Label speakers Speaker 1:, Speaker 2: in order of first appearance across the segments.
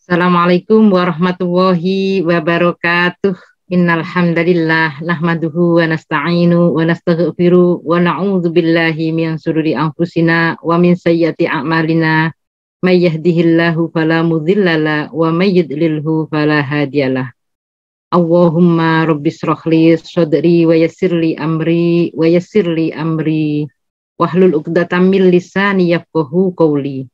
Speaker 1: Assalamualaikum warahmatullahi wabarakatuh. Innal hamdalillah nahmaduhu wa nasta'inu wa nastaghfiru wa na'udzu billahi min shururi anfusina wa min sayyiati a'malina. May yahdihillahu fala mudhillalah wa may yudlilhu fala hadiyalah. Allahumma rabbis shrahli sadri wa yassirli amri wa yassirli amri wahlul 'uqdatam min lisani yafqahu qawli.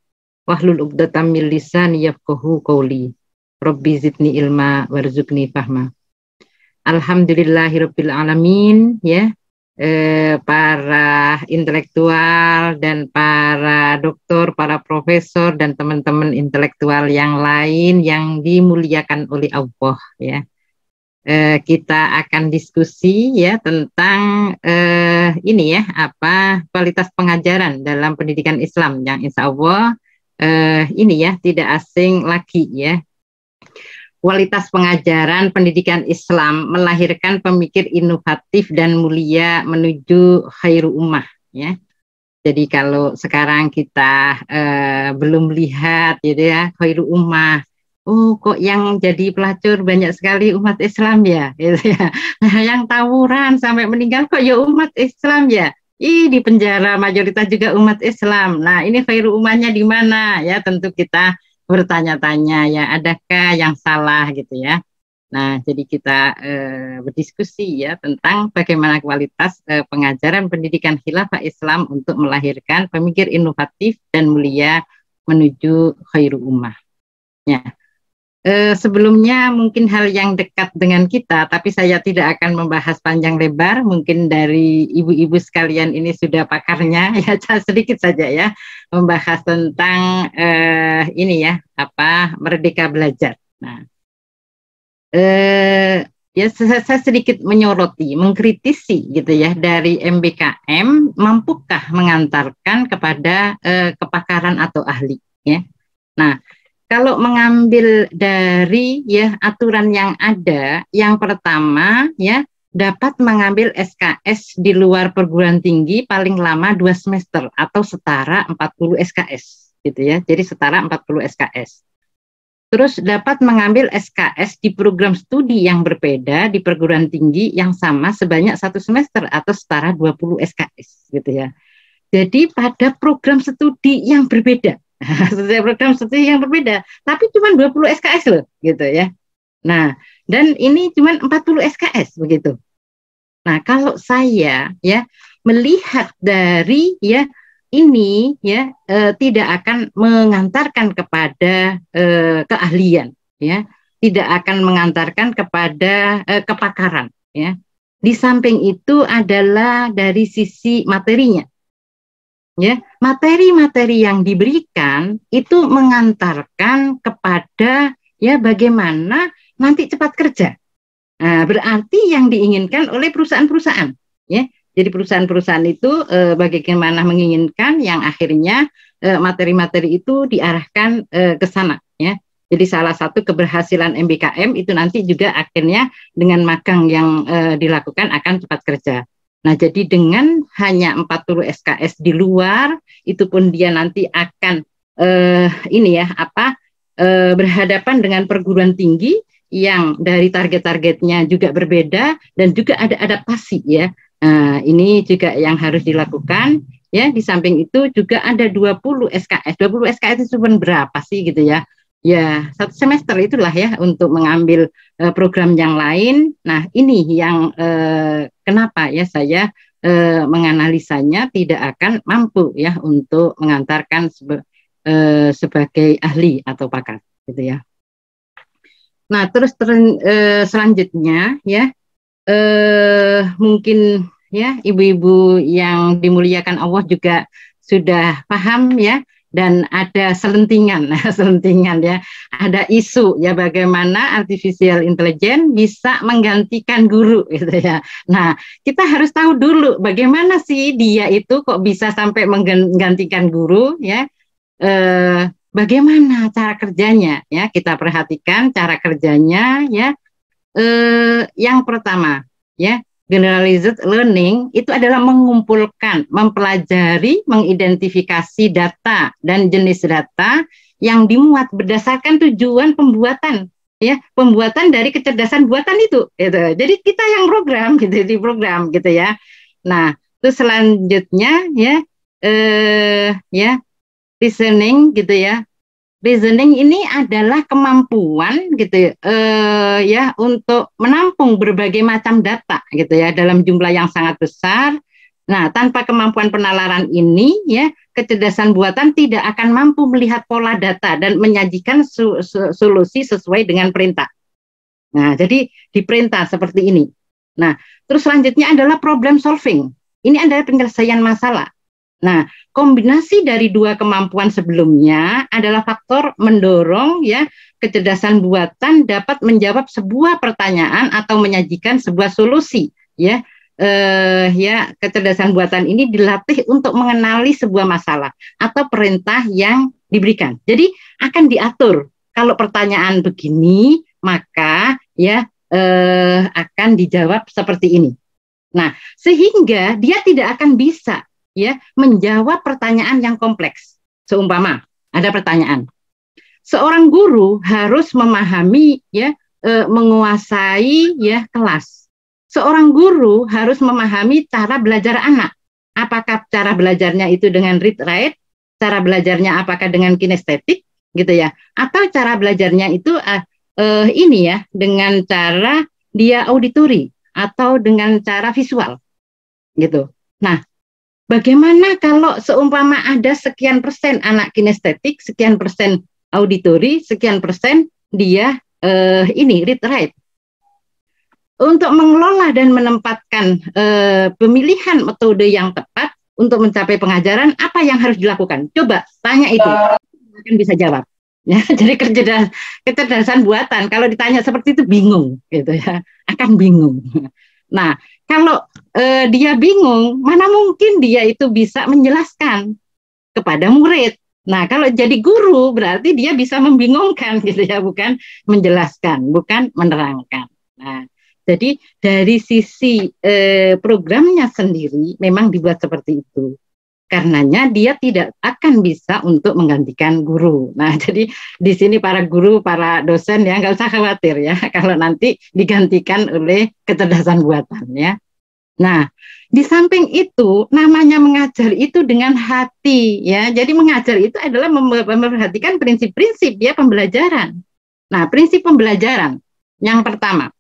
Speaker 1: Wahlul 'uqdatam min lisani yafqahu qawli. Rabbi zidni ilma warzuqni fahma. Alhamdulillahirabbil alamin ya. Para intelektual dan para doktor, para profesor dan teman-teman intelektual yang lain yang dimuliakan oleh Allah ya. Kita akan diskusi ya tentang ini ya, kualitas pengajaran dalam pendidikan Islam yang insya Allah ini ya tidak asing lagi ya. Kualitas pengajaran pendidikan Islam melahirkan pemikir inovatif dan mulia menuju khairu ummah ya. Jadi kalau sekarang kita belum lihat gitu ya khairu ummah, oh kok yang jadi pelacur banyak sekali umat Islam ya gitu ya. Nah, yang tawuran sampai meninggal kok ya umat Islam ya. Di penjara mayoritas juga umat Islam. Nah, ini khairu ummahnya di mana? Ya, tentu kita bertanya-tanya ya, adakah yang salah gitu ya. Nah, jadi kita berdiskusi ya tentang bagaimana kualitas pengajaran pendidikan khilafah Islam untuk melahirkan pemikir inovatif dan mulia menuju khairu ummah. Ya. Sebelumnya mungkin hal yang dekat dengan kita, tapi saya tidak akan membahas panjang lebar. Mungkin dari ibu-ibu sekalian ini sudah pakarnya, ya sedikit saja ya, membahas tentang ini ya, Merdeka Belajar. Nah, ya saya sedikit menyoroti, mengkritisi gitu ya dari MBKM, mampukah mengantarkan kepada kepakaran atau ahli ya. Nah, kalau mengambil dari ya aturan yang ada, yang pertama ya dapat mengambil SKS di luar perguruan tinggi paling lama 2 semester atau setara 40 SKS gitu ya. Jadi setara 40 SKS. Terus dapat mengambil SKS di program studi yang berbeda di perguruan tinggi yang sama sebanyak 1 semester atau setara 20 SKS gitu ya. Jadi pada program studi yang berbeda. Setiap program studi yang berbeda, tapi cuma 20 SKS loh, gitu ya. Nah, dan ini cuma 40 SKS begitu. Nah, kalau saya ya melihat dari ya ini ya tidak akan mengantarkan kepada keahlian, ya, tidak akan mengantarkan kepada kepakaran, ya. Di samping itu adalah dari sisi materinya. Ya, materi-materi yang diberikan itu mengantarkan kepada ya bagaimana nanti cepat kerja. Nah, berarti yang diinginkan oleh perusahaan-perusahaan, ya. Jadi perusahaan-perusahaan itu bagaimana menginginkan yang akhirnya materi-materi itu diarahkan ke sana, ya. Jadi salah satu keberhasilan MBKM itu nanti juga akhirnya dengan magang yang dilakukan akan cepat kerja. Nah, jadi dengan hanya 40 SKS di luar, itu pun dia nanti akan berhadapan dengan perguruan tinggi yang dari target-targetnya juga berbeda dan juga ada adaptasi ya. Nah, ini juga yang harus dilakukan ya. Di samping itu juga ada 20 SKS. 20 SKS itu cuma berapa sih gitu ya? Ya, 1 semester itulah ya untuk mengambil program yang lain. Nah, ini yang kenapa ya saya menganalisanya tidak akan mampu ya untuk mengantarkan sebagai ahli atau pakar, gitu ya. Nah, terus selanjutnya ya mungkin ya ibu-ibu yang dimuliakan Allah juga sudah paham ya. Dan ada selentingan ya, ada isu ya bagaimana artificial intelligence bisa menggantikan guru gitu ya. Nah, kita harus tahu dulu bagaimana sih dia itu kok bisa sampai menggantikan guru ya. Bagaimana cara kerjanya ya, kita perhatikan cara kerjanya ya. Yang pertama ya, generalized learning itu adalah mengumpulkan, mempelajari, mengidentifikasi data dan jenis data yang dimuat berdasarkan tujuan pembuatan, ya, pembuatan dari kecerdasan buatan itu, gitu. Jadi kita yang program gitu, di program gitu ya. Nah, terus selanjutnya ya, ya, reasoning gitu ya. Reasoning ini adalah kemampuan gitu ya untuk menampung berbagai macam data gitu ya dalam jumlah yang sangat besar. Nah, tanpa kemampuan penalaran ini ya kecerdasan buatan tidak akan mampu melihat pola data dan menyajikan solusi sesuai dengan perintah. Nah, jadi diperintah seperti ini. Nah, terus selanjutnya adalah problem solving. Ini adalah penyelesaian masalah. Nah, kombinasi dari dua kemampuan sebelumnya adalah faktor mendorong ya kecerdasan buatan dapat menjawab sebuah pertanyaan atau menyajikan sebuah solusi ya. Ya, kecerdasan buatan ini dilatih untuk mengenali sebuah masalah atau perintah yang diberikan. Jadi akan diatur. Kalau pertanyaan begini, maka ya akan dijawab seperti ini. Nah, sehingga dia tidak akan bisa ya menjawab pertanyaan yang kompleks. Seumpama ada pertanyaan, seorang guru harus memahami ya menguasai ya kelas. Seorang guru harus memahami cara belajar anak. Apakah cara belajarnya itu dengan read write, cara belajarnya apakah dengan kinestetik gitu ya, atau cara belajarnya itu ini ya dengan cara dia auditory atau dengan cara visual gitu. Nah, bagaimana kalau seumpama ada sekian persen anak kinestetik, sekian persen auditory, sekian persen dia ini read write. Untuk mengelola dan menempatkan pemilihan metode yang tepat untuk mencapai pengajaran, apa yang harus dilakukan? Coba tanya itu, akan bisa jawab. Ya, jadi kecerdasan buatan kalau ditanya seperti itu bingung, gitu ya, akan bingung. Nah, kalau dia bingung, mana mungkin dia itu bisa menjelaskan kepada murid. Nah, kalau jadi guru berarti dia bisa membingungkan gitu ya, bukan menjelaskan, bukan menerangkan. Nah, jadi dari sisi programnya sendiri memang dibuat seperti itu. Karenanya dia tidak akan bisa untuk menggantikan guru. Nah, jadi di sini para guru, para dosen ya nggak usah khawatir ya kalau nanti digantikan oleh kecerdasan buatan ya. Nah, di samping itu namanya mengajar itu dengan hati ya. Jadi mengajar itu adalah memperhatikan prinsip-prinsip ya pembelajaran. Nah, prinsip pembelajaran yang pertama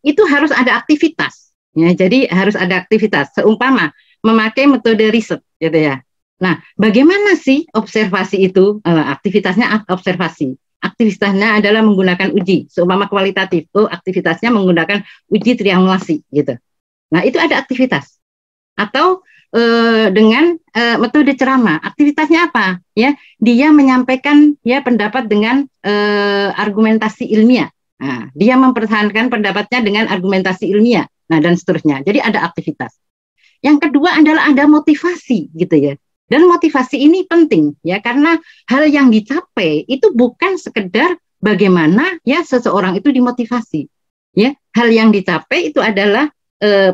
Speaker 1: itu harus ada aktivitas. Ya, jadi harus ada aktivitas. Seumpama memakai metode riset, gitu ya. Nah, bagaimana sih observasi itu? Aktivitasnya observasi. Aktivitasnya adalah menggunakan uji, seumpama kualitatif. Oh, aktivitasnya menggunakan uji triangulasi, gitu. Nah, itu ada aktivitas. Atau dengan metode ceramah. Aktivitasnya apa? Ya, dia menyampaikan ya pendapat dengan argumentasi ilmiah. Nah, dia mempertahankan pendapatnya dengan argumentasi ilmiah. Nah, dan seterusnya. Jadi ada aktivitas. Yang kedua adalah ada motivasi gitu ya. Dan motivasi ini penting ya karena hal yang dicapai itu bukan sekedar bagaimana ya seseorang itu dimotivasi. Ya, hal yang dicapai itu adalah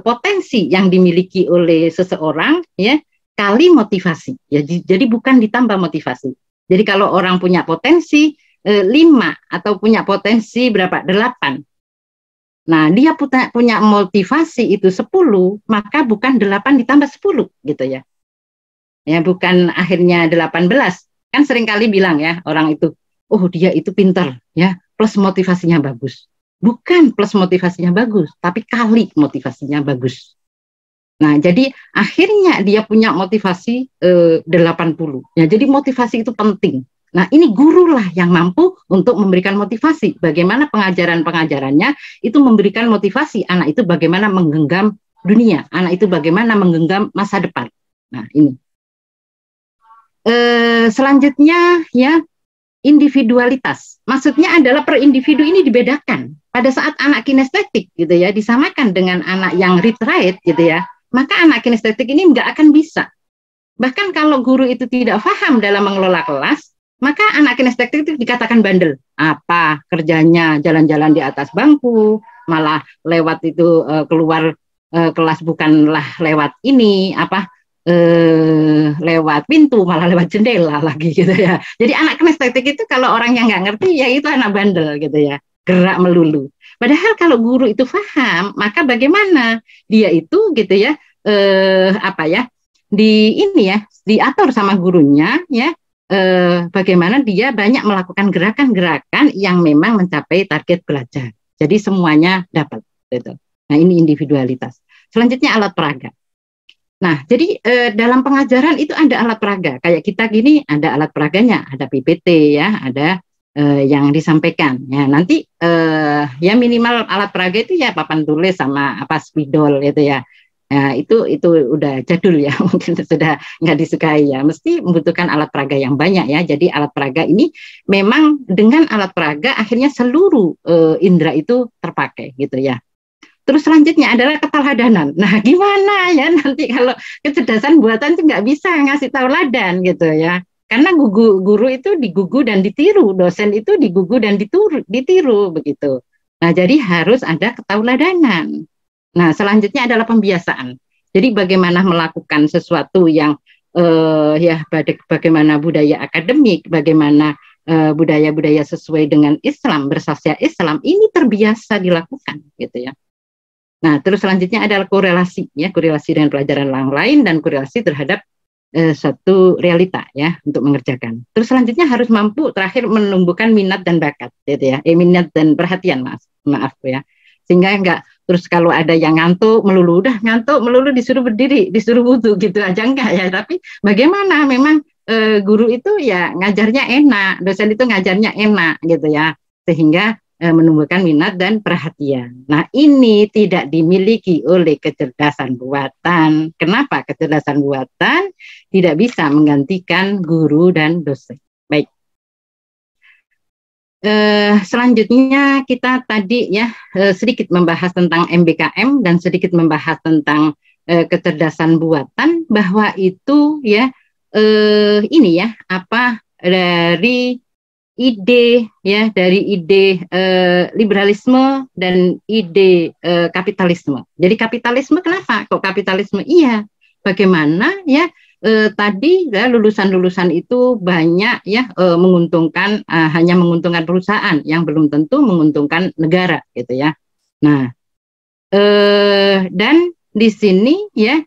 Speaker 1: potensi yang dimiliki oleh seseorang ya kali motivasi. Ya, jadi bukan ditambah motivasi. Jadi kalau orang punya potensi 5 atau punya potensi berapa? 8. Nah, dia punya motivasi itu 10, maka bukan 8 ditambah 10 gitu ya. Ya, bukan akhirnya 18. Kan seringkali bilang ya orang itu, oh dia itu pintar ya, plus motivasinya bagus. Bukan plus motivasinya bagus, tapi kali motivasinya bagus. Nah, jadi akhirnya dia punya motivasi 80. Ya, jadi motivasi itu penting. Nah, ini guru lah yang mampu untuk memberikan motivasi. Bagaimana pengajaran-pengajarannya itu memberikan motivasi. Anak itu bagaimana menggenggam dunia. Anak itu bagaimana menggenggam masa depan. Nah, ini. Selanjutnya, ya, individualitas. Maksudnya adalah per individu ini dibedakan. Pada saat anak kinestetik, gitu ya, disamakan dengan anak yang read write, gitu ya, maka anak kinestetik ini nggak akan bisa. Bahkan kalau guru itu tidak paham dalam mengelola kelas, maka anak kinestetik itu dikatakan bandel. Apa kerjanya jalan-jalan di atas bangku, malah lewat itu keluar kelas bukanlah lewat ini, lewat pintu, malah lewat jendela lagi gitu ya. Jadi anak kinestetik itu kalau orang yang nggak ngerti ya itu anak bandel gitu ya, gerak melulu. Padahal kalau guru itu paham, maka bagaimana dia itu gitu ya, apa ya, di ini ya, diatur sama gurunya ya, bagaimana dia banyak melakukan gerakan-gerakan yang memang mencapai target belajar. Jadi semuanya dapat gitu. Nah ini individualitas. Selanjutnya alat peraga. Nah, jadi dalam pengajaran itu ada alat peraga. Kayak kita gini ada alat peraganya, ada PPT ya, ada yang disampaikan. Ya, nanti ya minimal alat peraga itu ya papan tulis sama apa spidol gitu ya. Nah, itu udah jadul ya, mungkin sudah nggak disukai ya. Mesti membutuhkan alat peraga yang banyak ya. Jadi alat peraga ini memang dengan alat peraga akhirnya seluruh indera itu terpakai gitu ya. Terus selanjutnya adalah keteladanan. Nah, gimana ya nanti kalau kecerdasan buatan itu nggak bisa ngasih tauladan gitu ya. Karena guru itu digugu dan ditiru, dosen itu digugu dan ditiru begitu. Nah, jadi harus ada ketauladanan. Nah, selanjutnya adalah pembiasaan. Jadi bagaimana melakukan sesuatu yang ya bagaimana budaya akademik, bagaimana budaya-budaya sesuai dengan Islam, bersasya Islam ini terbiasa dilakukan gitu ya. Nah, terus selanjutnya adalah korelasi ya, korelasi dengan pelajaran yang lain dan korelasi terhadap suatu realita ya untuk mengerjakan. Terus selanjutnya harus mampu terakhir menumbuhkan minat dan bakat gitu ya. Minat dan perhatian, maaf ya. Sehingga enggak terus kalau ada yang ngantuk melulu disuruh berdiri, disuruh wudhu gitu aja enggak ya, tapi bagaimana memang guru itu ya ngajarnya enak, dosen itu ngajarnya enak gitu ya. Sehingga menumbuhkan minat dan perhatian. Nah, ini tidak dimiliki oleh kecerdasan buatan. Kenapa? Kecerdasan buatan tidak bisa menggantikan guru dan dosen. Baik. Selanjutnya kita tadi ya sedikit membahas tentang MBKM dan sedikit membahas tentang kecerdasan buatan, bahwa itu ya ini ya apa dari ide liberalisme dan ide kapitalisme. Jadi kapitalisme kenapa? Kok kapitalisme? Iya, bagaimana ya tadi ya, lulusan-lulusan itu banyak ya menguntungkan hanya menguntungkan perusahaan yang belum tentu menguntungkan negara gitu ya. Nah, dan di sini ya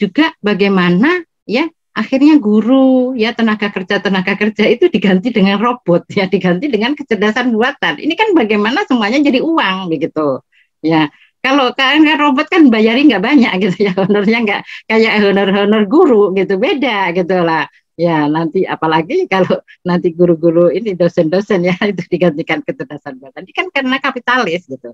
Speaker 1: juga bagaimana ya akhirnya guru ya tenaga kerja itu diganti dengan robot ya, diganti dengan kecerdasan buatan. Ini kan bagaimana semuanya jadi uang begitu ya. Kalau kan robot kan bayari nggak banyak gitu ya, honornya nggak kayak honor guru gitu, beda gitu lah ya. Nanti apalagi kalau nanti guru-guru ini dosen-dosen ya itu digantikan kecerdasan buatan, ini kan karena kapitalis gitu.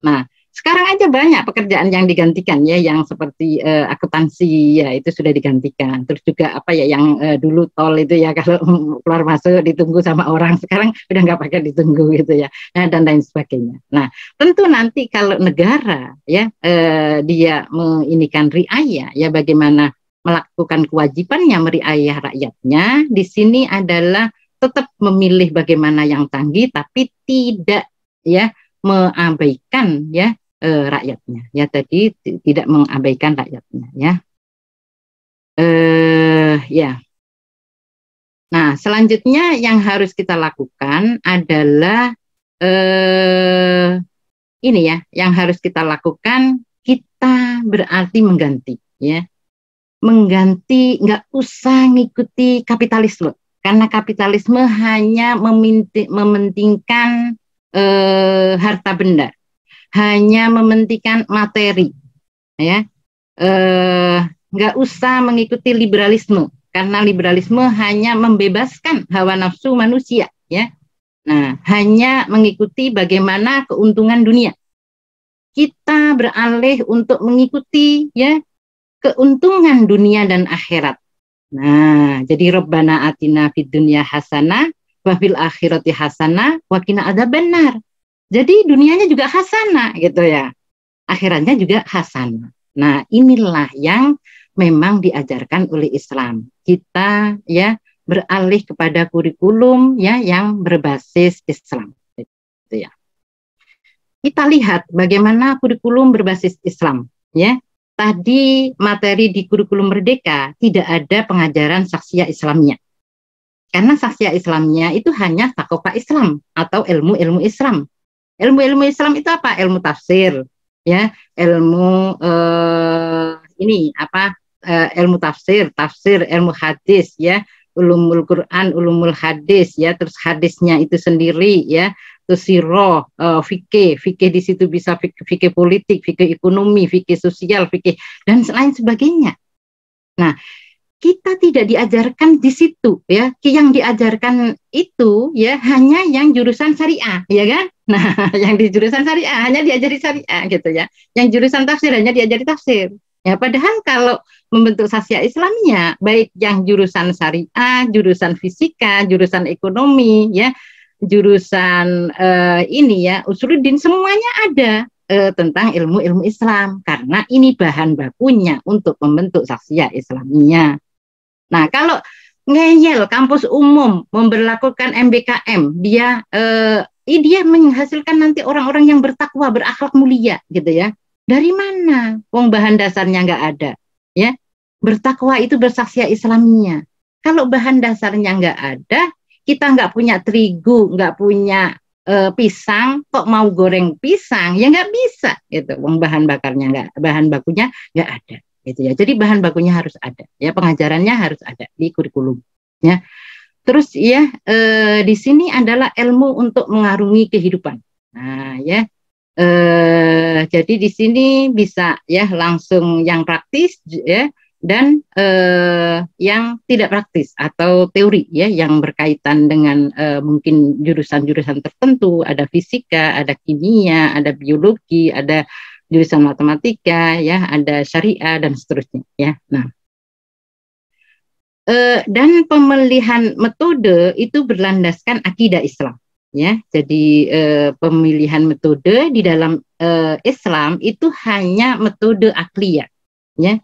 Speaker 1: Nah, sekarang aja banyak pekerjaan yang digantikan ya, yang seperti akuntansi ya itu sudah digantikan. Terus juga apa ya yang dulu tol itu ya kalau keluar masuk ditunggu sama orang, sekarang udah nggak pakai ditunggu gitu ya. Nah, dan lain sebagainya. Nah, tentu nanti kalau negara ya dia menginikan riayah ya, bagaimana melakukan kewajibannya meriayah rakyatnya, di sini adalah tetap memilih bagaimana yang canggih tapi tidak ya mengabaikan ya rakyatnya ya, tadi tidak mengabaikan rakyatnya ya. Ya. Nah, selanjutnya yang harus kita lakukan adalah ini ya, yang harus kita lakukan, kita berarti mengganti ya. Mengganti, nggak usah ngikuti kapitalisme, karena kapitalisme hanya mementingkan harta benda, hanya mementingkan materi ya, nggak usah mengikuti liberalisme, karena liberalisme hanya membebaskan hawa nafsu manusia ya. Nah, hanya mengikuti bagaimana keuntungan dunia. Kita beralih untuk mengikuti ya keuntungan dunia dan akhirat. Nah, jadi Rabbana atina fid dunya hasanah wa fil akhirati hasanah wa qina adzabannar. Jadi dunianya juga hasanah gitu ya. Akhiratnya juga hasanah. Nah, inilah yang memang diajarkan oleh Islam. Kita ya beralih kepada kurikulum ya yang berbasis Islam gitu ya. Kita lihat bagaimana kurikulum berbasis Islam ya. tadi materi di kurikulum Merdeka tidak ada pengajaran saksiyah Islamnya. Karena saksiyah Islamnya itu hanya sakofa Islam atau ilmu-ilmu Islam. Ilmu-ilmu Islam itu apa? Ilmu tafsir, ya, ilmu ini apa? Ilmu tafsir, ilmu hadis, ya, ulumul Quran, ulumul hadis, ya, terus hadisnya itu sendiri, ya, terus sirah, fikih di situ bisa fikih politik, fikih ekonomi, fikih sosial, fikih dan lain sebagainya. Nah, kita tidak diajarkan di situ, ya. Yang diajarkan itu ya hanya yang jurusan syariah, ya kan? Nah, yang di jurusan syariah hanya diajari syariah gitu ya. Yang jurusan tafsir hanya diajari tafsir. Ya, padahal kalau membentuk saksiyah Islamnya, baik yang jurusan syariah, jurusan fisika, jurusan ekonomi, ya, jurusan ini ya, usuluddin, semuanya ada tentang ilmu-ilmu Islam, karena ini bahan bakunya untuk membentuk saksiyah Islamiyah. Nah, kalau ngeyel kampus umum memberlakukan MBKM, dia menghasilkan nanti orang-orang yang bertakwa, berakhlak mulia, gitu ya. Dari mana? Wong bahan dasarnya nggak ada, ya. Bertakwa itu bersaksiyah Islamnya. Kalau bahan dasarnya nggak ada, kita nggak punya terigu, nggak punya pisang, kok mau goreng pisang, ya nggak bisa, gitu. Wong bahan bakunya nggak ada. Gitu ya. Jadi bahan bakunya harus ada, ya, pengajarannya harus ada di kurikulum, ya. Terus ya di sini adalah ilmu untuk mengarungi kehidupan. Nah, ya, jadi di sini bisa ya langsung yang praktis, ya, dan yang tidak praktis atau teori, ya, yang berkaitan dengan mungkin jurusan-jurusan tertentu, ada fisika, ada kimia, ada biologi, ada jurusan matematika, ya, ada syariah dan seterusnya, ya. Nah, dan pemilihan metode itu berlandaskan akidah Islam, ya. Jadi pemilihan metode di dalam Islam itu hanya metode akliyah, ya.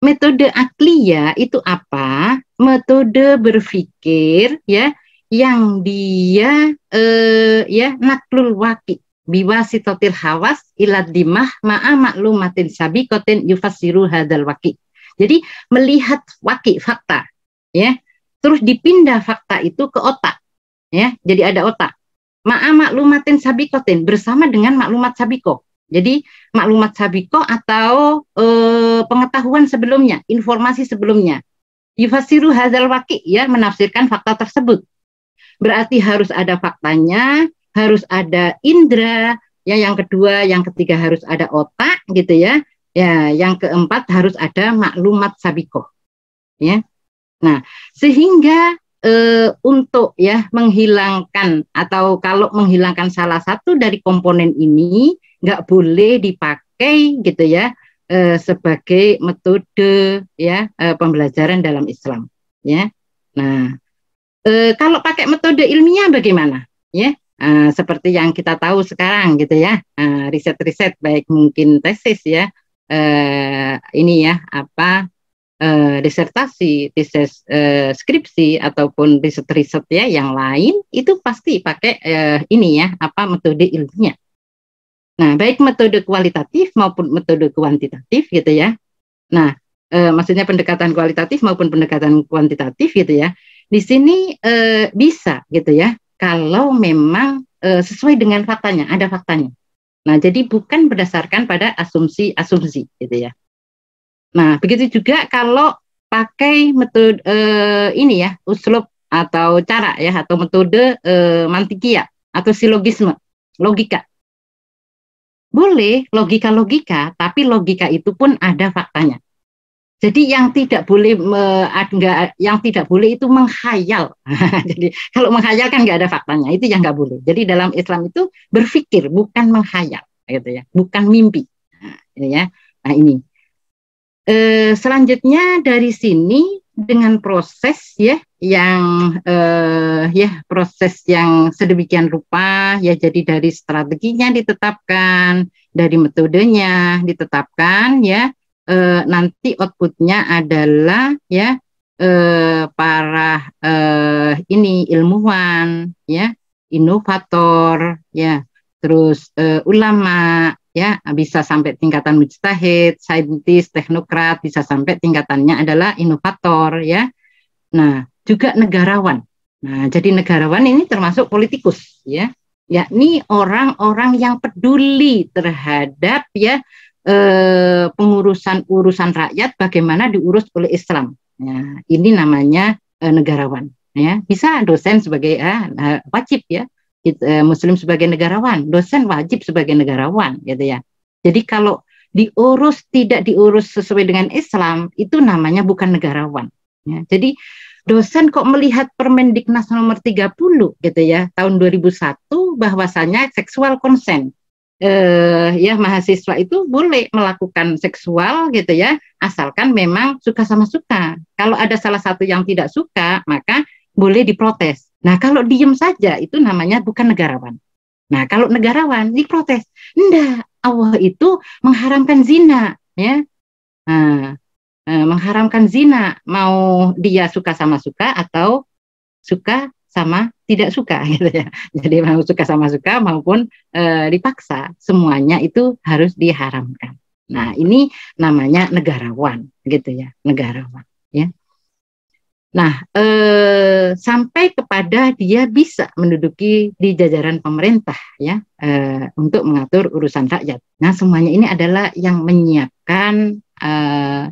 Speaker 1: Metode akliyah itu apa? Metode berpikir, ya, yang dia ya naklul waqi biwasitatil hawas ilad dimah ma'a maklumatin sabiqatin yufassiru hadal waqi. Jadi melihat waqi, fakta, ya, terus dipindah fakta itu ke otak, ya. Jadi ada otak. Ma'a maklumatin sabiqatin, bersama dengan maklumat sabiqah. Jadi maklumat sabiqah atau pengetahuan sebelumnya, informasi sebelumnya. Yufassiru hadal waqi, ya, menafsirkan fakta tersebut. Berarti harus ada faktanya, harus ada indera, ya, yang kedua, yang ketiga harus ada otak, gitu ya. Ya, yang keempat harus ada maklumat sabiqah, ya. Nah, sehingga untuk ya menghilangkan atau kalau menghilangkan salah satu dari komponen ini nggak boleh dipakai, gitu ya, sebagai metode, ya, pembelajaran dalam Islam, ya. Nah, kalau pakai metode ilmiah bagaimana, ya? Seperti yang kita tahu sekarang, gitu ya, riset-riset baik mungkin tesis, ya, ini ya apa disertasi, tesis, skripsi ataupun riset-riset, ya, yang lain itu pasti pakai ini ya apa metode ilmiah. Nah, baik metode kualitatif maupun metode kuantitatif, gitu ya. Nah, maksudnya pendekatan kualitatif maupun pendekatan kuantitatif, gitu ya. Di sini bisa, gitu ya, kalau memang sesuai dengan faktanya, ada faktanya. Nah, jadi bukan berdasarkan pada asumsi-asumsi, gitu ya. Nah, begitu juga kalau pakai metode ini ya, uslub atau cara, ya, atau metode mantikia atau silogisme, logika. Boleh logika-logika, tapi logika itu pun ada faktanya. Jadi yang tidak boleh yang tidak boleh itu menghayal. Jadi kalau menghayal kan nggak ada faktanya, itu yang nggak boleh. Jadi dalam Islam itu berpikir, bukan menghayal, gitu ya, bukan mimpi. Nah, ini ya. Nah, ini selanjutnya dari sini dengan proses, ya, yang ya proses yang sedemikian rupa, ya. Jadi dari strateginya ditetapkan, dari metodenya ditetapkan, ya. Nanti outputnya adalah, ya, para ini ilmuwan, ya, inovator, ya, terus ulama, ya bisa sampai tingkatan mujtahid, saintis, teknokrat, bisa sampai tingkatannya adalah inovator ya. Nah, juga negarawan. Nah, jadi negarawan ini termasuk politikus ya, yakni orang-orang yang peduli terhadap ya pengurusan urusan rakyat bagaimana diurus oleh Islam. Ya, ini namanya negarawan ya. Bisa dosen sebagai wajib ya. Muslim sebagai negarawan, dosen wajib sebagai negarawan gitu ya. Jadi kalau tidak diurus sesuai dengan Islam itu namanya bukan negarawan ya. Jadi dosen kok melihat Permendiknas nomor 30 gitu ya tahun 2001 bahwasanya seksual consent ya mahasiswa itu boleh melakukan seksual gitu ya asalkan memang suka sama suka. Kalau ada salah satu yang tidak suka maka boleh diprotes. Nah, kalau diem saja itu namanya bukan negarawan. Nah, kalau negarawan diprotes. Enggak, Allah itu mengharamkan zina, ya. Nah, mengharamkan zina, mau dia suka sama suka atau suka sama tidak suka gitu ya. Jadi mau suka sama suka maupun dipaksa, semuanya itu harus diharamkan. Nah, ini namanya negarawan gitu ya, negarawan, ya. Nah, sampai kepada dia bisa menduduki di jajaran pemerintah ya untuk mengatur urusan rakyat. Nah, semuanya ini adalah yang menyiapkan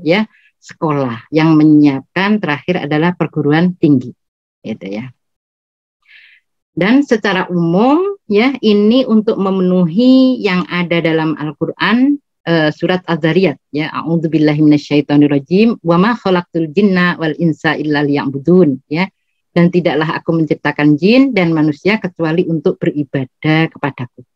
Speaker 1: ya sekolah, yang menyiapkan terakhir adalah perguruan tinggi, gitu ya. Dan secara umum ya ini untuk memenuhi yang ada dalam Al-Qur'an surat Az-Zariyat ya a'udzubillahi minasyaitonirrajim wa ma khalaqtul jinna wal insa illa liya'budun ya, dan tidaklah aku menciptakan jin dan manusia kecuali untuk beribadah kepadaku.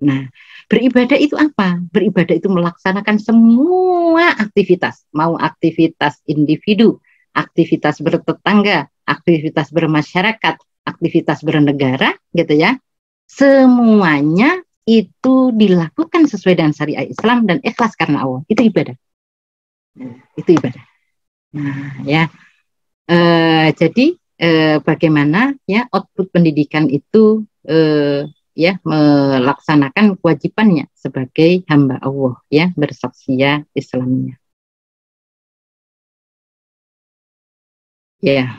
Speaker 1: Nah, beribadah itu apa? Beribadah itu melaksanakan semua aktivitas, mau aktivitas individu, aktivitas bertetangga, aktivitas bermasyarakat, aktivitas bernegara gitu ya. Semuanya itu dilakukan sesuai dengan syariat Islam dan ikhlas karena Allah. Itu ibadah. Itu ibadah. Nah, ya. Jadi bagaimana ya output pendidikan itu ya melaksanakan kewajibannya sebagai hamba Allah ya bersaksiya Islamnya. Ya.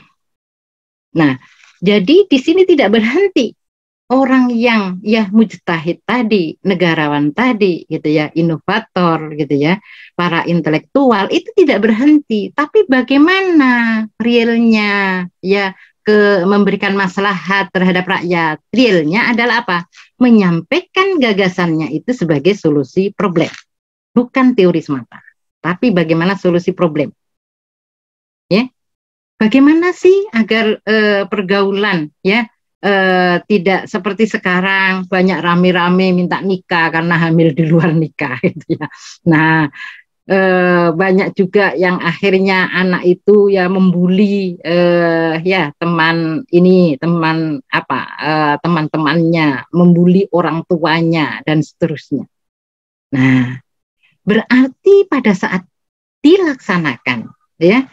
Speaker 1: Nah, jadi di sini tidak berhenti. Orang yang ya mujtahid tadi, negarawan tadi gitu ya, inovator gitu ya, para intelektual itu tidak berhenti, tapi bagaimana realnya ya memberikan maslahat terhadap rakyat. Realnya adalah apa? Menyampaikan gagasannya itu sebagai solusi problem. Bukan teori semata, tapi bagaimana solusi problem. Ya. Bagaimana sih agar pergaulan ya tidak seperti sekarang banyak rame-rame minta nikah karena hamil di luar nikah gitu ya. Nah, banyak juga yang akhirnya anak itu ya membuli ya teman teman-temannya, membuli orang tuanya dan seterusnya. Nah, berarti pada saat dilaksanakan ya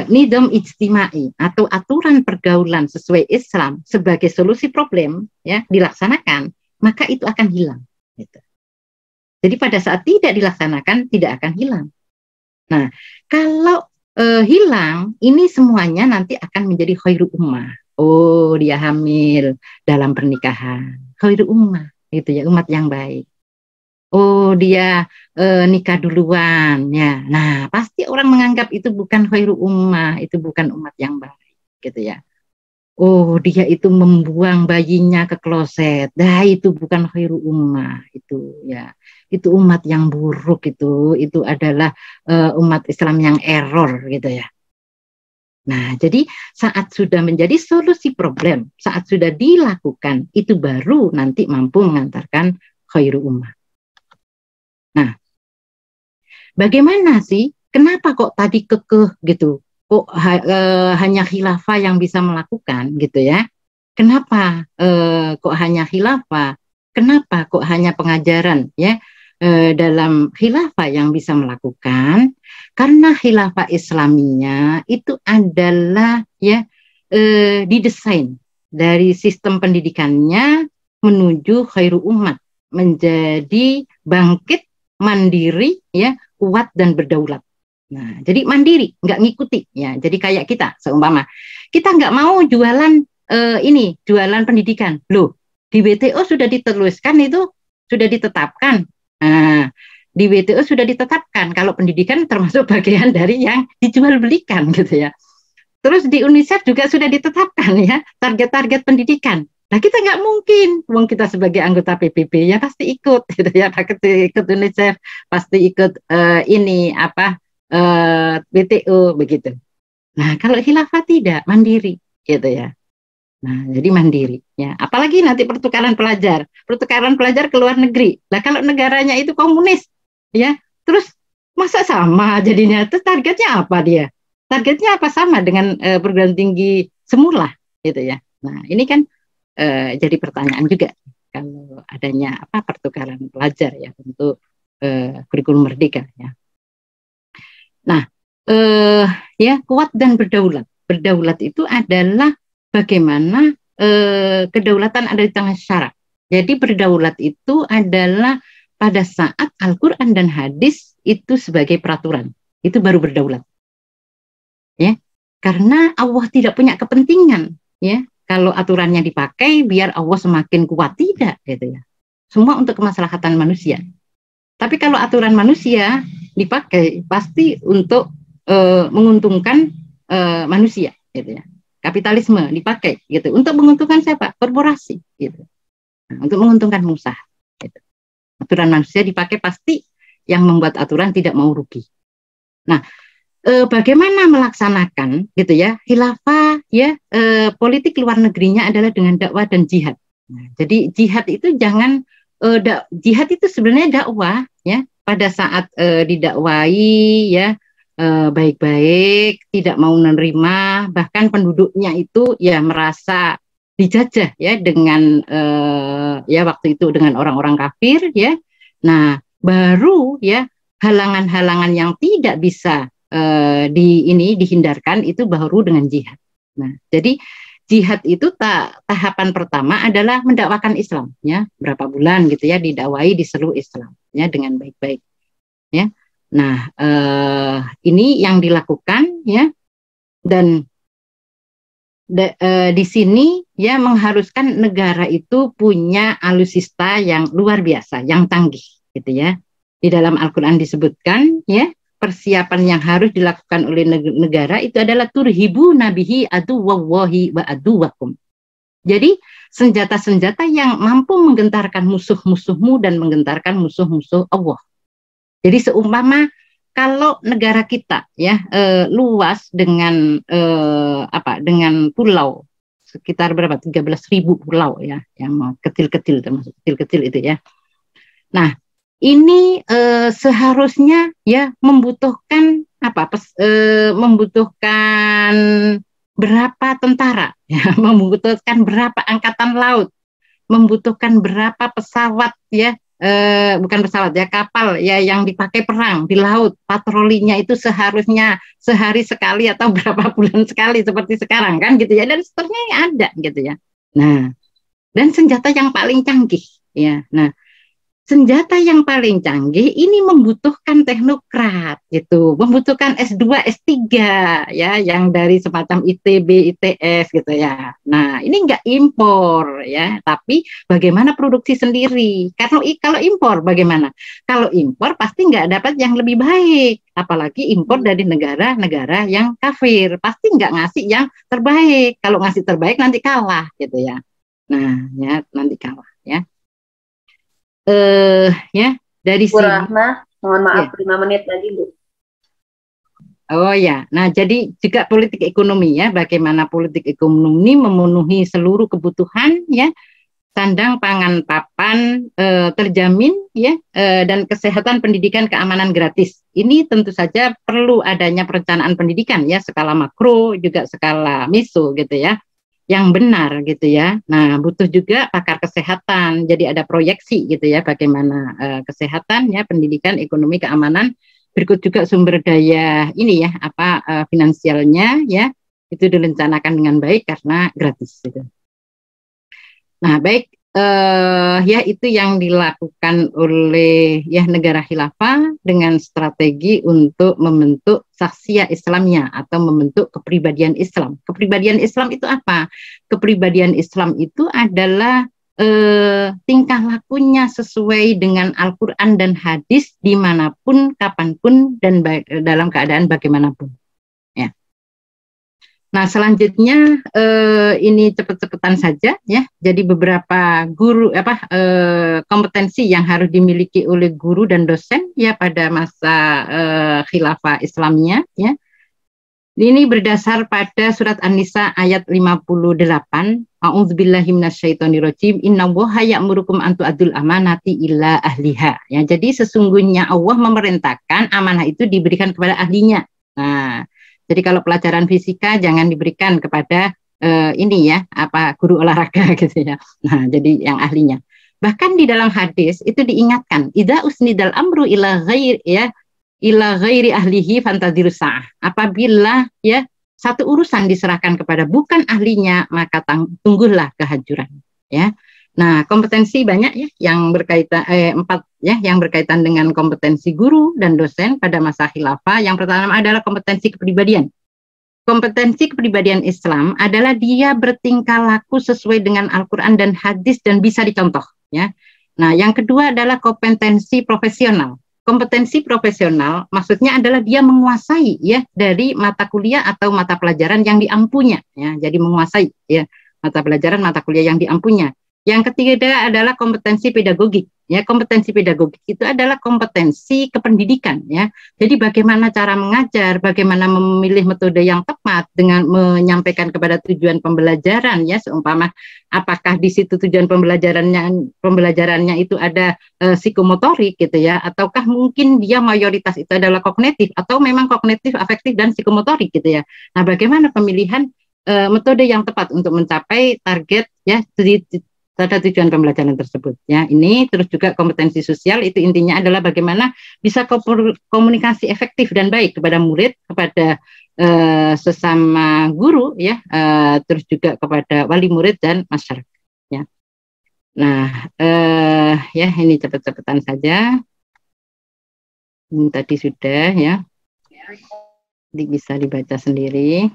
Speaker 1: nidom ijtimai atau aturan pergaulan sesuai Islam sebagai solusi problem ya dilaksanakan, maka itu akan hilang gitu. Jadi pada saat tidak dilaksanakan tidak akan hilang. Nah, kalau hilang ini semuanya nanti akan menjadi khairu ummah. Oh, dia hamil dalam pernikahan, khairu ummah gitu ya, umat yang baik. Oh, dia nikah duluan ya. Nah, pasti orang menganggap itu bukan khairu ummah, itu bukan umat yang baik gitu ya. Oh, dia itu membuang bayinya ke kloset. Nah, itu bukan khairu ummah itu ya. Itu umat yang buruk itu adalah umat Islam yang error gitu ya. Nah, jadi saat sudah menjadi solusi problem, saat sudah dilakukan, itu baru nanti mampu mengantarkan khairu ummah. Nah, bagaimana sih? Kenapa kok tadi kekeh gitu? Kok hanya khilafah yang bisa melakukan gitu ya? Kenapa kok hanya khilafah? Kenapa kok hanya pengajaran ya dalam khilafah yang bisa melakukan? Karena khilafah Islaminya itu adalah ya didesain dari sistem pendidikannya menuju khairu umat. menjadi bangkit, mandiri, ya, kuat dan berdaulat. Nah, jadi mandiri, nggak ngikuti, ya. Jadi kayak kita, seumpama kita nggak mau jualan jualan pendidikan, loh. Di WTO sudah dituliskan itu, sudah ditetapkan. Nah, di WTO sudah ditetapkan kalau pendidikan termasuk bagian dari yang dijual belikan, gitu ya. Terus di UNICEF juga sudah ditetapkan, ya, target-target pendidikan. Nah, kita nggak mungkin, wong kita sebagai anggota PBB ya pasti ikut, gitu ya, pasti ikut UNICEF, pasti ikut WTO begitu. Nah, kalau khilafah tidak, mandiri, gitu ya. Nah, jadi mandiri, ya. Apalagi nanti pertukaran pelajar ke luar negeri. Nah, kalau negaranya itu komunis, ya, terus masa sama jadinya? Terus targetnya apa dia? Targetnya apa sama dengan perguruan tinggi semula, gitu ya. Nah, ini kan jadi pertanyaan juga kalau adanya pertukaran pelajar ya untuk kurikulum merdeka, ya. Nah, ya, kuat dan berdaulat. Berdaulat itu adalah bagaimana kedaulatan ada di tangan syara. Jadi berdaulat itu adalah pada saat Al-Quran dan hadis itu sebagai peraturan. Itu baru berdaulat. Ya, karena Allah tidak punya kepentingan, ya, kalau aturannya dipakai biar Allah semakin kuat, tidak, gitu ya. Semua untuk kemaslahatan manusia. Tapi kalau aturan manusia dipakai pasti untuk menguntungkan manusia, gitu ya. Kapitalisme dipakai, gitu. Untuk menguntungkan siapa? Korporasi, gitu. Nah, untuk menguntungkan pengusaha, gitu. Aturan manusia dipakai pasti yang membuat aturan tidak mau rugi. Nah, bagaimana melaksanakan, gitu ya, khilafah, ya, politik luar negerinya adalah dengan dakwah dan jihad. Nah, jadi jihad itu jihad itu sebenarnya dakwah, ya, pada saat didakwai, ya, baik-baik, tidak mau menerima, bahkan penduduknya itu ya merasa dijajah, ya, dengan ya waktu itu dengan orang-orang kafir, ya. Nah, baru, ya, halangan-halangan yang tidak bisa dihindarkan itu baru dengan jihad. Nah, jadi jihad itu tahapan pertama adalah mendakwakan Islam, ya, berapa bulan, gitu ya, didakwai di seluruh Islam, ya, dengan baik-baik, ya. Nah, ini yang dilakukan, ya, dan di sini, ya, mengharuskan negara itu punya alutsista yang luar biasa, yang canggih, gitu ya. Di dalam Al-Quran disebutkan, ya, persiapan yang harus dilakukan oleh negara itu adalah turhibu nabihi aduwallahi wa aduwakum. Jadi senjata-senjata yang mampu menggentarkan musuh-musuhmu dan menggentarkan musuh-musuh Allah. Jadi seumpama kalau negara kita, ya, luas dengan dengan pulau sekitar berapa? 13.000 pulau, ya, yang kecil-kecil, termasuk kecil-kecil itu, ya. Nah, ini seharusnya, ya, membutuhkan membutuhkan berapa tentara, ya, membutuhkan berapa angkatan laut, membutuhkan berapa pesawat, ya, bukan pesawat, ya, kapal, ya, yang dipakai perang di laut, patrolinya itu seharusnya sehari sekali atau berapa bulan sekali seperti sekarang, kan, gitu ya, dan seterusnya ada, gitu ya. Nah, dan senjata yang paling canggih, ya. Nah, senjata yang paling canggih ini membutuhkan teknokrat, gitu, membutuhkan S2, S3, ya, yang dari semacam ITB, ITS, gitu ya. Nah, ini enggak impor, ya, tapi bagaimana produksi sendiri. Karena kalau impor bagaimana? Kalau impor pasti enggak dapat yang lebih baik, apalagi impor dari negara-negara yang kafir, pasti enggak ngasih yang terbaik. Kalau ngasih terbaik nanti kalah, gitu ya. Nah, ya, nanti kalah, ya. Ya, dari
Speaker 2: Bu
Speaker 1: sini.
Speaker 2: Rahma, mohon maaf,
Speaker 1: Ya.
Speaker 2: 5 menit lagi, Bu.
Speaker 1: Oh ya, nah jadi juga politik ekonomi, ya, bagaimana politik ekonomi memenuhi seluruh kebutuhan, ya, sandang, pangan, papan terjamin, ya, dan kesehatan, pendidikan, keamanan gratis. Ini tentu saja perlu adanya perencanaan pendidikan, ya, skala makro juga skala meso, gitu ya, yang benar, gitu ya. Nah, butuh juga pakar kesehatan, jadi ada proyeksi, gitu ya, bagaimana kesehatan, ya, pendidikan, ekonomi, keamanan. Berikut juga sumber daya ini, ya, finansialnya, ya, itu direncanakan dengan baik karena gratis, gitu. Nah, baik, ya itu yang dilakukan oleh ya negara khilafah dengan strategi untuk membentuk saksiyah Islamnya atau membentuk kepribadian Islam. Kepribadian Islam itu apa? Kepribadian Islam itu adalah tingkah lakunya sesuai dengan Al-Quran dan hadis dimanapun, kapanpun, dan dalam keadaan bagaimanapun. Ya. Nah, selanjutnya ini cepet-cepetan saja ya. Jadi beberapa kompetensi yang harus dimiliki oleh guru dan dosen ya pada masa khilafah Islamnya ya. Ini berdasar pada surat An-Nisa ayat 58. A'udzubillahi minasyaitonirrajim. Innallaha ya'murukum an tu'addul amanati ila ahliha. Ya, jadi sesungguhnya Allah memerintahkan amanah itu diberikan kepada ahlinya. Nah, jadi kalau pelajaran fisika jangan diberikan kepada guru olahraga gitu ya. Nah, jadi yang ahlinya. Bahkan di dalam hadis itu diingatkan, idza usnidal amru ila ghairi ahlihi fantadirus sa'ah. Apabila ya satu urusan diserahkan kepada bukan ahlinya, maka tunggulah kehancuran ya. Nah, kompetensi banyak ya yang berkaitan yang berkaitan dengan kompetensi guru dan dosen pada masa khilafah. Yang pertama adalah kompetensi kepribadian. Kompetensi kepribadian Islam adalah dia bertingkah laku sesuai dengan Al-Qur'an dan hadis dan bisa dicontoh ya. Nah, yang kedua adalah kompetensi profesional. Kompetensi profesional maksudnya adalah dia menguasai ya dari mata kuliah atau mata pelajaran yang diampunya ya. Jadi menguasai ya mata pelajaran mata kuliah yang diampunya. Yang ketiga adalah kompetensi pedagogik. Ya, kompetensi pedagogik itu adalah kompetensi kependidikan ya. Jadi bagaimana cara mengajar, bagaimana memilih metode yang tepat dengan menyampaikan kepada tujuan pembelajaran ya, seumpama apakah di situ tujuan pembelajarannya itu ada psikomotorik gitu ya, ataukah mungkin dia mayoritas itu adalah kognitif atau memang kognitif, afektif dan psikomotorik gitu ya. Nah, bagaimana pemilihan metode yang tepat untuk mencapai target ya pada tujuan pembelajaran tersebut ya. Ini terus juga kompetensi sosial itu intinya adalah bagaimana bisa komunikasi efektif dan baik kepada murid, kepada sesama guru ya, terus juga kepada wali murid dan masyarakat ya. Nah, ya ini cepet-cepetan saja. Ini tadi sudah ya. Bisa dibaca sendiri.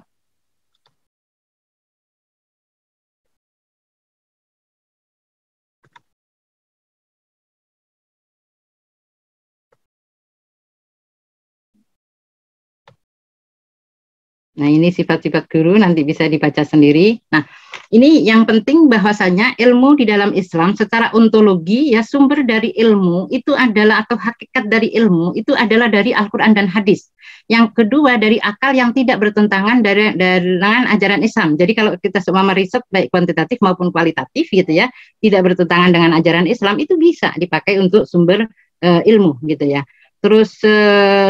Speaker 1: Nah, ini sifat-sifat guru nanti bisa dibaca sendiri. Nah, ini yang penting bahwasanya ilmu di dalam Islam secara ontologi ya, sumber dari ilmu itu adalah atau hakikat dari ilmu itu adalah dari Al-Qur'an dan hadis. Yang kedua dari akal yang tidak bertentangan dengan ajaran Islam. Jadi kalau kita semua meriset baik kuantitatif maupun kualitatif gitu ya, tidak bertentangan dengan ajaran Islam, itu bisa dipakai untuk sumber ilmu gitu ya. Terus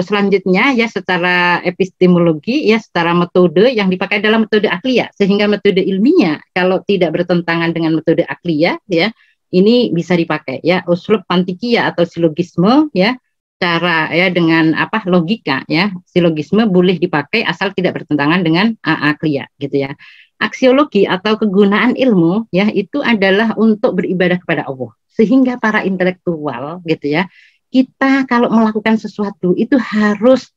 Speaker 1: selanjutnya ya secara epistemologi ya secara metode yang dipakai adalah metode akliyah, sehingga metode ilmiah kalau tidak bertentangan dengan metode akliyah ya ini bisa dipakai ya uslub mantikiyah atau silogisme ya, cara ya dengan logika ya, silogisme boleh dipakai asal tidak bertentangan dengan akliyah gitu ya. Aksiologi atau kegunaan ilmu ya itu adalah untuk beribadah kepada Allah, sehingga para intelektual gitu ya, kita kalau melakukan sesuatu itu harus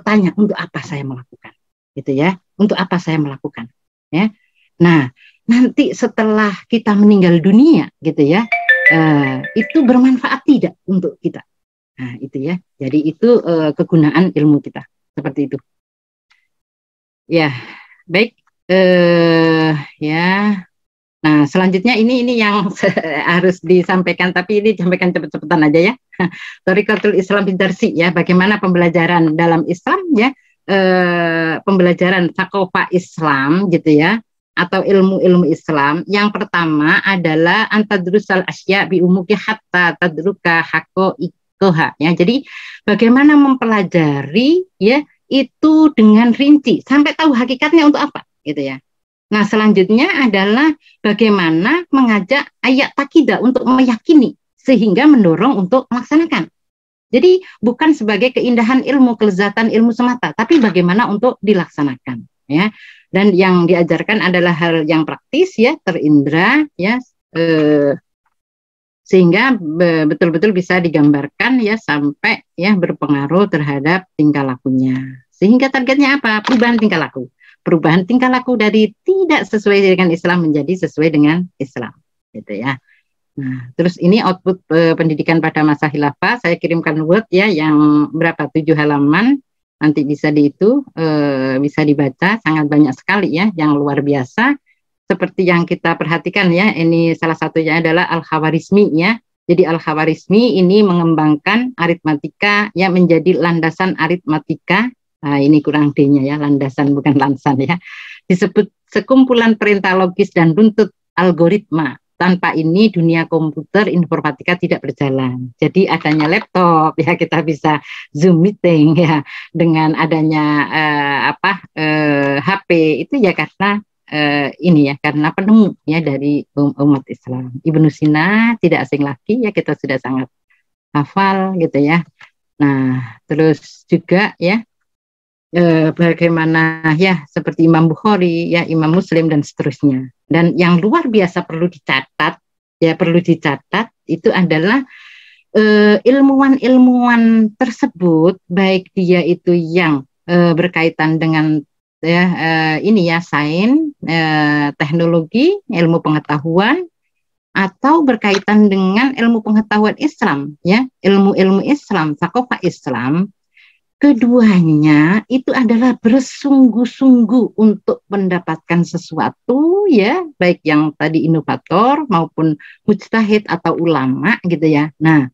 Speaker 1: tanya untuk apa saya melakukan, gitu ya, untuk apa saya melakukan, ya. Nah, nanti setelah kita meninggal dunia, gitu ya, itu bermanfaat tidak untuk kita. Nah, itu ya. Jadi itu kegunaan ilmu kita, seperti itu. Ya, baik, ya. Nah, selanjutnya ini yang harus disampaikan, tapi ini disampaikan cepet-cepetan aja ya. Thariqatul Islam Bidarsi ya, bagaimana pembelajaran dalam Islam ya, pembelajaran thaqafah Islam gitu ya, atau ilmu-ilmu Islam. Yang pertama adalah antadrusal asya bi umuki hatta tadruka haqaiqaha ya. Jadi bagaimana mempelajari ya itu dengan rinci sampai tahu hakikatnya untuk apa gitu ya. Nah, selanjutnya adalah bagaimana mengajak ayat takidah untuk meyakini sehingga mendorong untuk melaksanakan. Jadi bukan sebagai keindahan ilmu, kelezatan ilmu semata, tapi bagaimana untuk dilaksanakan ya. Dan yang diajarkan adalah hal yang praktis ya, terindra ya, sehingga betul-betul bisa digambarkan ya sampai ya berpengaruh terhadap tingkah lakunya. Sehingga targetnya apa? Perubahan tingkah laku. Perubahan tingkah laku dari tidak sesuai dengan Islam menjadi sesuai dengan Islam, gitu ya. Nah, terus ini output pendidikan pada masa khilafah, saya kirimkan Word ya yang berapa 7 halaman, nanti bisa bisa dibaca, sangat banyak sekali ya, yang luar biasa. Seperti yang kita perhatikan ya, ini salah satunya adalah Al-Khawarizmi ya. Jadi Al-Khawarizmi ini mengembangkan aritmatika ya menjadi landasan aritmatika. Nah, ini kurang D-nya ya, landasan bukan lansan ya. Disebut sekumpulan perintah logis dan runtut algoritma. Tanpa ini dunia komputer informatika tidak berjalan. Jadi adanya laptop ya kita bisa Zoom meeting ya, dengan adanya HP itu ya karena ini ya karena penemu ya dari umat Islam. Ibnu Sina tidak asing lagi ya, kita sudah sangat hafal gitu ya. Nah, terus juga ya bagaimana ya seperti Imam Bukhari ya, Imam Muslim dan seterusnya. Dan yang luar biasa perlu dicatat itu adalah ilmuwan-ilmuwan tersebut, baik dia itu yang berkaitan dengan ini ya sains, teknologi, ilmu pengetahuan, atau berkaitan dengan ilmu pengetahuan Islam ya, ilmu-ilmu Islam, thaqafah Islam. Keduanya itu adalah bersungguh-sungguh untuk mendapatkan sesuatu ya, baik yang tadi inovator maupun mujtahid atau ulama gitu ya. Nah,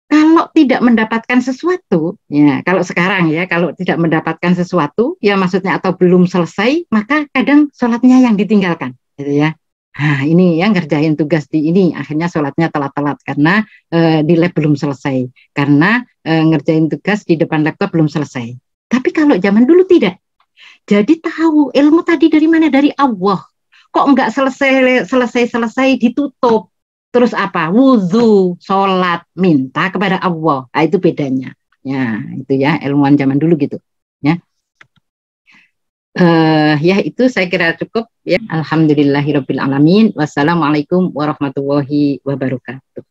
Speaker 1: kalau tidak mendapatkan sesuatu ya, kalau sekarang ya, kalau tidak mendapatkan sesuatu ya maksudnya atau belum selesai, maka kadang sholatnya yang ditinggalkan gitu ya. Nah, ini yang ngerjain tugas di ini akhirnya sholatnya telat-telat karena di lab belum selesai, karena ngerjain tugas di depan laptop belum selesai. Tapi kalau zaman dulu tidak. Jadi tahu ilmu tadi dari mana? Dari Allah. Kok enggak selesai ditutup. Terus apa? Wudhu, sholat, minta kepada Allah. Nah, itu bedanya. Ya, itu ya ilmuwan zaman dulu gitu. Ya. Ya itu saya kira cukup ya. Alhamdulillahirabbil alamin. Wassalamualaikum warahmatullahi wabarakatuh.